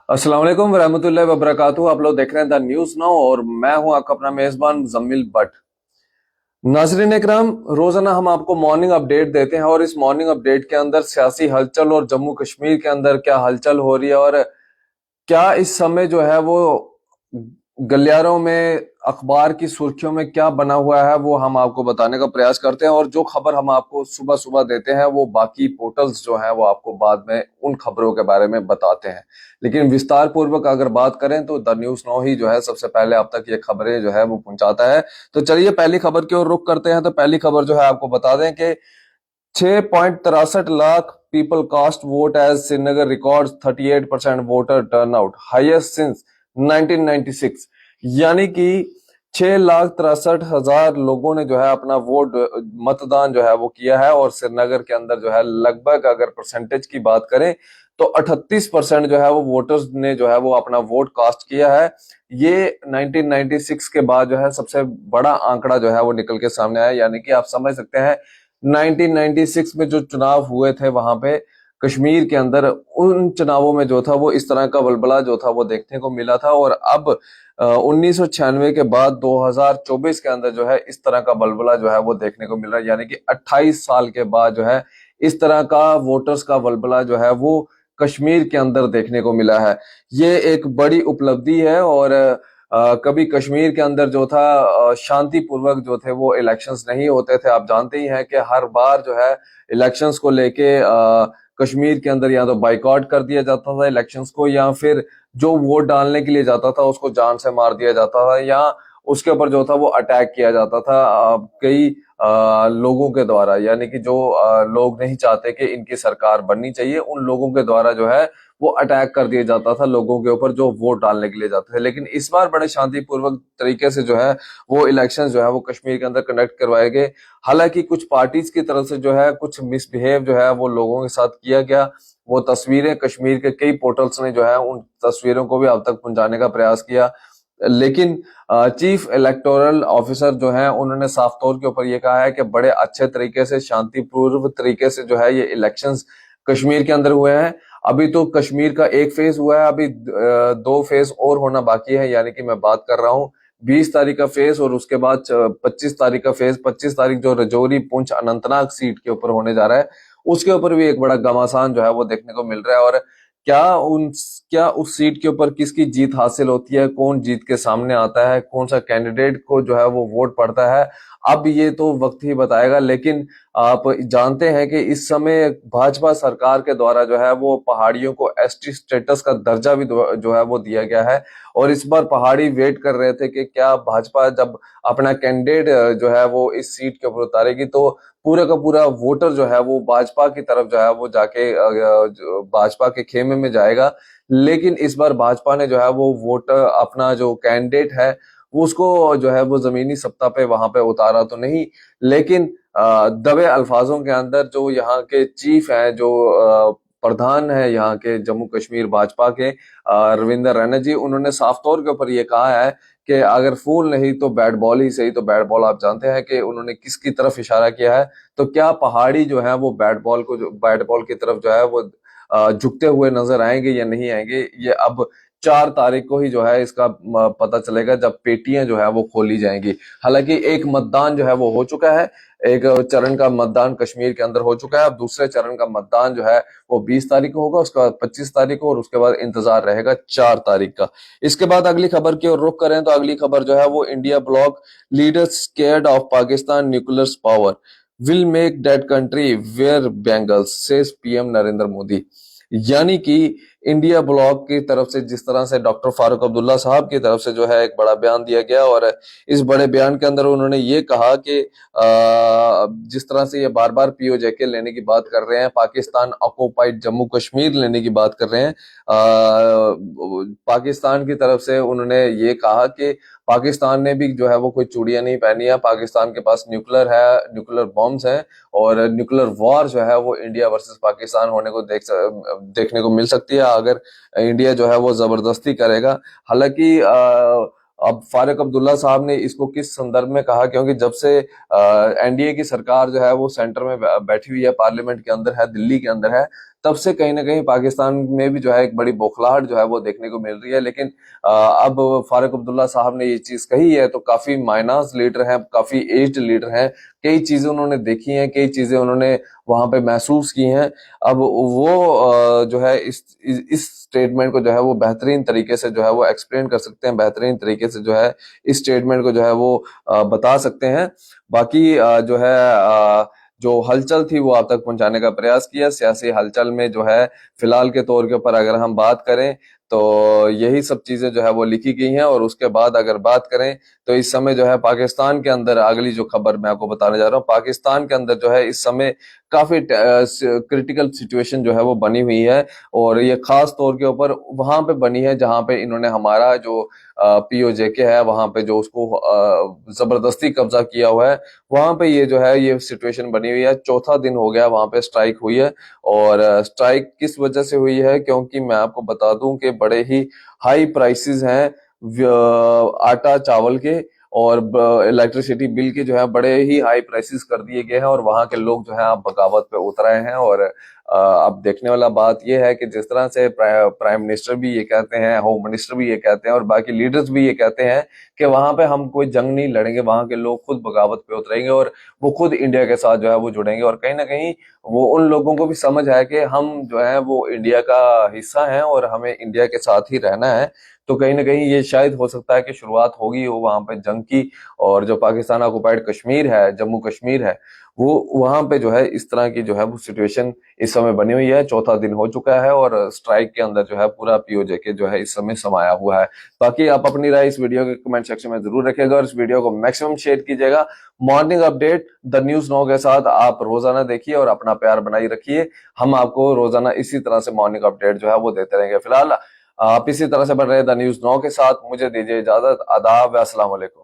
अस्सलाम वालेकुम रहमतुल्लाहि व बरकातहू। आप लोग देख रहे हैं द न्यूज नाउ और मैं हूं आपका अपना मेजबान मुजम्मिल भट्ट। नाजरीन इकराम, रोजाना हम आपको मॉर्निंग अपडेट देते हैं और इस मॉर्निंग अपडेट के अंदर सियासी हलचल और जम्मू कश्मीर के अंदर क्या हलचल हो रही है और क्या इस समय जो है वो गलियारों में अखबार की सुर्खियों में क्या बना हुआ है वो हम आपको बताने का प्रयास करते हैं। और जो खबर हम आपको सुबह सुबह देते हैं वो बाकी पोर्टल्स जो हैं वो आपको बाद में उन खबरों के बारे में बताते हैं। लेकिन विस्तार पूर्वक अगर बात करें तो द न्यूज नाउ ही जो है सबसे पहले आप तक ये खबरें जो है वो पहुंचाता है। तो चलिए पहली खबर की ओर रुख करते हैं। तो पहली खबर जो है आपको बता दें कि 6.63 lakh people cast vote as Srinagar records 38% voter turnout, highest since 1996। यानी कि 6,63,000 लोगों ने जो है अपना वोट मतदान जो है वो किया है। और श्रीनगर के अंदर जो है लगभग अगर परसेंटेज की बात करें तो 38% जो है वो वोटर्स ने जो है वो अपना वोट कास्ट किया है। ये 1996 के बाद जो है सबसे बड़ा आंकड़ा जो है वो निकल के सामने आया। यानी कि आप समझ सकते हैं 1996 में जो चुनाव हुए थे वहां पे कश्मीर के अंदर, उन चुनावों में जो था वो इस तरह का बलबला जो था वो देखने को मिला था। और अब 1996 के बाद 2024 के अंदर जो है इस तरह का बलबला जो है वो देखने को मिल रहा है। यानी कि 28 साल के बाद जो है इस तरह का वोटर्स का बलबला जो है वो कश्मीर के अंदर देखने को मिला है। ये एक बड़ी उपलब्धि है। और कभी कश्मीर के अंदर जो था शांतिपूर्वक जो थे वो इलेक्शंस नहीं होते थे। आप जानते ही हैं कि हर बार जो है इलेक्शंस को लेके कश्मीर के अंदर या तो बाइकआउट कर दिया जाता था इलेक्शंस को, या फिर जो वोट डालने के लिए जाता था उसको जान से मार दिया जाता था, या उसके ऊपर जो था वो अटैक किया जाता था कई लोगों के द्वारा। यानी कि जो लोग नहीं चाहते कि इनकी सरकार बननी चाहिए उन लोगों के द्वारा जो है वो अटैक कर दिया जाता था लोगों के ऊपर जो वोट डालने के लिए जाते थे। लेकिन इस बार बड़े शांतिपूर्वक तरीके से जो है वो इलेक्शन जो है वो कश्मीर के अंदर कंडक्ट करवाए गए। हालांकि कुछ पार्टीज की तरफ से जो है कुछ मिसबिहेव जो है वो लोगों के साथ किया गया। वो तस्वीरें कश्मीर के कई पोर्टल्स ने जो है उन तस्वीरों को भी अब तक पहुंचाने का प्रयास किया। लेकिन चीफ इलेक्टोरल ऑफिसर जो है उन्होंने साफ तौर के ऊपर ये कहा है कि बड़े अच्छे तरीके से शांतिपूर्व तरीके से जो है ये इलेक्शंस कश्मीर के अंदर हुए हैं। अभी तो कश्मीर का एक फेज हुआ है, अभी दो फेज और होना बाकी है। यानी कि मैं बात कर रहा हूँ 20 तारीख का फेज और उसके बाद 25 तारीख का फेज। 25 तारीख जो रजौरी पुंछ अनंतनाग सीट के ऊपर होने जा रहा है उसके ऊपर भी एक बड़ा घमासान जो है वो देखने को मिल रहा है। और क्या उन क्या उस सीट के ऊपर किसकी जीत हासिल होती है, कौन जीत के सामने आता है, कौन सा कैंडिडेट को जो है वो वोट पड़ता है, अब ये तो वक्त ही बताएगा। लेकिन आप जानते हैं कि इस समय भाजपा सरकार के द्वारा जो है वो पहाड़ियों को एसटी स्टेटस का दर्जा भी जो है वो दिया गया है। और इस बार पहाड़ी वेट कर रहे थे कि क्या भाजपा जब अपना कैंडिडेट जो है वो इस सीट के ऊपर उतारेगी तो पूरा का पूरा वोटर जो है वो भाजपा की तरफ जो है वो जाके भाजपा के खेमे में जाएगा। लेकिन इस बार भाजपा ने जो है वो वोटर अपना जो कैंडिडेट है वो उसको जो है वो जमीनी सत्ता पे वहां पे उतारा तो नहीं। लेकिन दबे अल्फाजों के अंदर जो यहाँ के चीफ हैं, जो प्रधान है यहाँ के जम्मू कश्मीर भाजपा के रविंदर रैना जी, उन्होंने साफ तौर के ऊपर ये कहा है कि अगर फूल नहीं तो बैट बॉल ही सही। तो बैट बॉल आप जानते हैं कि उन्होंने किसकी तरफ इशारा किया है। तो क्या पहाड़ी जो है वो बैट बॉल की तरफ जो है वो झुकते हुए नजर आएंगे या नहीं आएंगे, ये अब 4 तारीख को ही जो है इसका पता चलेगा जब पेटियां जो है वो खोली जाएंगी। हालांकि एक मतदान जो है वो हो चुका है, एक चरण का मतदान कश्मीर के अंदर हो चुका है। अब दूसरे चरण का मतदान जो है वो 20 तारीख को होगा, उसके बाद 25 तारीख को, और उसके बाद इंतजार रहेगा 4 तारीख का। इसके बाद अगली खबर की ओर रुख करें तो अगली खबर जो है वो India bloc leaders scared of Pakistan nuclear power will make that country wear bangles says PM Narendra Modi. यानी कि इंडिया ब्लॉक की तरफ से जिस तरह से डॉक्टर फारूक अब्दुल्ला साहब की तरफ से जो है एक बड़ा बयान दिया गया। और इस बड़े बयान के अंदर उन्होंने ये कहा कि जिस तरह से ये बार बार पीओजेके लेने की बात कर रहे हैं, पाकिस्तान ऑक्युपाइड जम्मू कश्मीर लेने की बात कर रहे हैं, पाकिस्तान की तरफ से उन्होंने ये कहा कि पाकिस्तान ने भी जो है वो कोई चूड़ियां नहीं पहनी है, पाकिस्तान के पास न्यूक्लियर है, न्यूक्लियर बॉम्ब्स हैं, और न्यूक्लियर वॉर जो है वो इंडिया वर्सेस पाकिस्तान होने को देखने को मिल सकती है अगर इंडिया जो है वो जबरदस्ती करेगा। हालांकि अब फारूक अब्दुल्ला साहब ने इसको किस संदर्भ में कहा, क्योंकि जब से एनडीए की सरकार जो है वो सेंटर में बैठी हुई है, पार्लियामेंट के अंदर है, दिल्ली के अंदर है, तब से कहीं ना कहीं पाकिस्तान में भी जो है एक बड़ी बौखलाहट जो है वो देखने को मिल रही है। लेकिन अब फारूक अब्दुल्ला साहब ने ये चीज कही है तो काफी माइनस लीडर हैं, काफी एज्ड लीडर हैं, कई चीजें उन्होंने देखी हैं, कई चीजें उन्होंने वहां पे महसूस की हैं। अब वो जो है इस स्टेटमेंट को जो है वो बेहतरीन तरीके से जो है वो एक्सप्लेन कर सकते हैं, बेहतरीन तरीके से जो है इस स्टेटमेंट को जो है वो बता सकते हैं। बाकी जो है जो हलचल थी वो आप तक पहुंचाने का प्रयास किया। सियासी हलचल में जो है फिलहाल के तौर के ऊपर अगर हम बात करें तो यही सब चीजें जो है वो लिखी गई हैं। और उसके बाद अगर बात करें तो इस समय जो है पाकिस्तान के अंदर अगली जो खबर मैं आपको बताने जा रहा हूँ, पाकिस्तान के अंदर जो है इस समय काफी क्रिटिकल सिचुएशन जो है वो बनी हुई है। और ये खास तौर के ऊपर वहां पे बनी है जहां पे इन्होंने हमारा जो पीओजेके है वहां पे जो उसको जबरदस्ती कब्जा किया हुआ है, वहां पे ये जो है ये सिचुएशन बनी हुई है। चौथा दिन हो गया वहां पे स्ट्राइक हुई है। और स्ट्राइक किस वजह से हुई है, क्योंकि मैं आपको बता दूं कि बड़े ही हाई प्राइसेस हैं आटा चावल के और इलेक्ट्रिसिटी बिल के जो है बड़े ही हाई प्राइसेस कर दिए गए हैं। और वहां के लोग जो है अब बगावत पे उतर आए हैं। और अब देखने वाला बात यह है कि जिस तरह से प्राइम मिनिस्टर भी ये कहते हैं, होम मिनिस्टर भी ये कहते हैं और बाकी लीडर्स भी ये कहते हैं कि वहां पे हम कोई जंग नहीं लड़ेंगे, वहां के लोग खुद बगावत पे उतरेंगे और वो खुद इंडिया के साथ जो है वो जुड़ेंगे। और कहीं ना कहीं वो उन लोगों को भी समझ है कि हम जो है वो इंडिया का हिस्सा हैं और हमें इंडिया के साथ ही रहना है। तो कहीं ना कहीं ये शायद हो सकता है कि शुरुआत होगी हो वहां पे जंग की। और जो पाकिस्तान ऑक्युपाइड कश्मीर है, जम्मू कश्मीर है, वो वहां पे जो है इस तरह की जो है वो सिचुएशन इस समय बनी हुई है। चौथा दिन हो चुका है और स्ट्राइक के अंदर जो है पूरा पीओजेके जो है इस समय समाया हुआ है। बाकी आप अपनी राय इस वीडियो के कमेंट सेक्शन में जरूर रखिएगा और इस वीडियो को मैक्सिमम शेयर कीजिएगा। Morning update the news no के साथ आप रोजाना देखिए और अपना प्यार बनाए रखिए। हम आपको रोजाना इसी तरह से मॉर्निंग अपडेट जो है वो देते रहेंगे। फिलहाल आप इसी तरह से बन रहे द न्यूज नो के साथ। मुझे दीजिए इजाजत। आदाब, अस्सलाम वालेकुम।